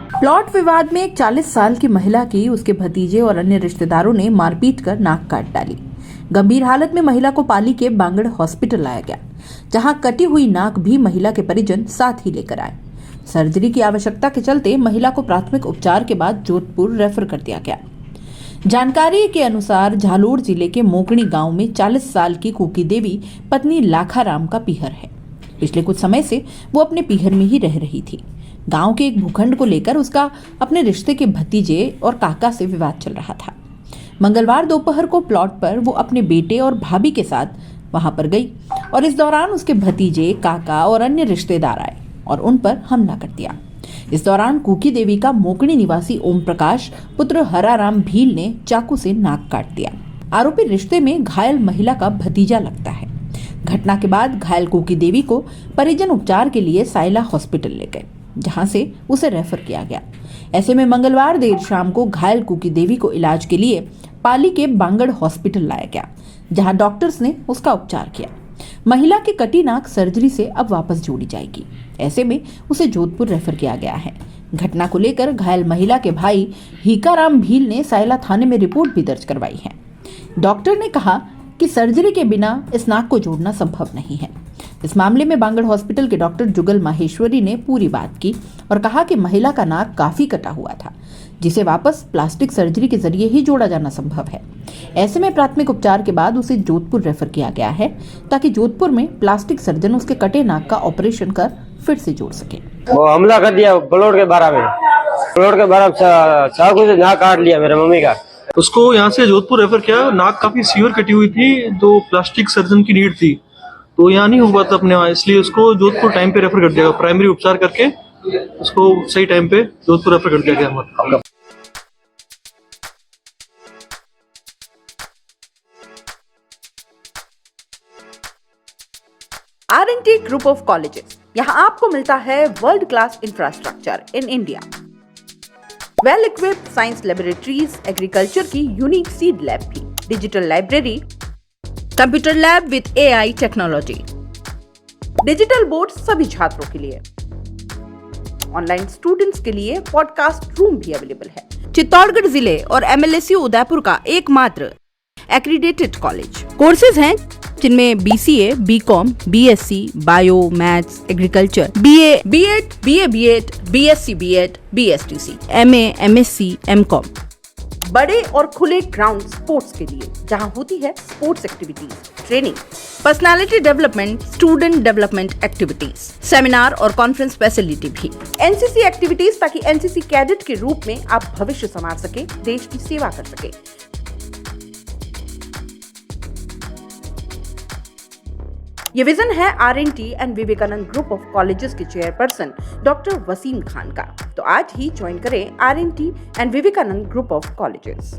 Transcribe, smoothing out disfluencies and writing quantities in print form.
Plot विवाद में एक 40 साल की महिला की उसके भतीजे और अन्य रिश्तेदारों ने मारपीट कर नाक काट डाली। गंभीर हालत में महिला को पाली के बांगड़ हॉस्पिटल लाया गया, जहां कटी हुई नाक भी महिला के परिजन साथ ही लेकर आए। सर्जरी की आवश्यकता के चलते महिला को प्राथमिक उपचार के बाद जोधपुर रेफर कर दिया गया। जानकारी के अनुसार झालोर जिले के मोकणी गांव में 40 साल की कुकी देवी पत्नी लाखाराम का पीहर है। पिछले कुछ समय से वो अपने पीहर में ही रह रही थी। गांव के एक भूखंड को लेकर उसका अपने रिश्ते के भतीजे और काका से विवाद चल रहा था। मंगलवार दोपहर को प्लॉट पर वो अपने बेटे और भाभी के साथ वहां पर गई और इस दौरान उसके भतीजे, काका और अन्य रिश्तेदार आए और उन पर हमला कर दिया। इस दौरान कुकी देवी का मोकणी निवासी ओम प्रकाश पुत्र हराराम भील ने चाकू से नाक काट दिया। आरोपी रिश्ते में घायल महिला का भतीजा लगता है। घटना के बाद घायल कुकी देवी को परिजन उपचार के लिए साइला हॉस्पिटल ले गए, जहां से उसे रेफर किया गया। ऐसे में मंगलवार देर शाम को घायल कुकी देवी को इलाज के लिए पाली के बांगड़ हॉस्पिटल लाया गया, जहां डॉक्टर्स ने उसका उपचार किया। महिला की कटी नाक सर्जरी से अब वापस जोड़ी जाएगी। ऐसे में उसे जोधपुर रेफर किया गया है। घटना को लेकर घायल महिला के भाई हीकाराम भील ने साइला थाने में रिपोर्ट भी दर्ज करवाई है। डॉक्टर ने कहा कि सर्जरी के बिना इस नाक को जोड़ना संभव नहीं है। इस मामले में बांगड़ हॉस्पिटल के डॉक्टर जुगल माहेश्वरी ने पूरी बात की और कहा कि महिला का नाक काफी कटा हुआ था, जिसे वापस प्लास्टिक सर्जरी के जरिए ही जोड़ा जाना संभव है। ऐसे में प्राथमिक उपचार के बाद उसे जोधपुर रेफर किया गया है, ताकि जोधपुर में प्लास्टिक सर्जन उसके कटे नाक का ऑपरेशन कर फिर से जोड़ सके। वो हमला कर दिया प्लॉट के बारे में चाकू से नाक काट लिया मेरे मम्मी का। उसको यहाँ से जोधपुर रेफर किया। नाक काफी सीवियर कटी हुई थी, तो प्लास्टिक सर्जन की नीड थी, तो यहाँ नहीं हुआ था अपने वहाँ, इसलिए उसको जोधपुर टाइम पे रेफर कर दिया। प्राइमरी उपचार करके उसको सही टाइम पे जोधपुर रेफर कर दिया गया। R&T ग्रुप ऑफ कॉलेजेस, यहाँ आपको मिलता है world class infrastructure in India, well equipped science laboratories, agriculture की यूनिक सीड लैब भी, digital library, computer lab with AI technology, digital board सभी छात्रों के लिए, ऑनलाइन स्टूडेंट्स के लिए पॉडकास्ट रूम भी अवेलेबल है। चित्तौड़गढ़ जिले और MLSU उदयपुर का एकमात्र एक्रीडेटेड कॉलेज। कोर्सेज हैं जिनमें BCA, BCom, BSc, bio, maths, agriculture, BA, B.Ed, BA, B.Ed, BSc, B.Ed, BSTC, MA, MSc, MCom। बड़े और खुले ग्राउंड स्पोर्ट्स के लिए, जहां होती है sports activities, training, personality development, student development activities, seminar और कॉन्फ्रेंस फैसिलिटी भी, NCC एक्टिविटीज, ताकि NCC कैडेट के रूप में आप भविष्य संवार सके, देश की सेवा कर सके। ये विजन है R&T and Vivekanand group of colleges के चेयरपर्सन डॉक्टर वसीम खान का। तो आज ही ज्वाइन करें R&T and Vivekanand group of colleges.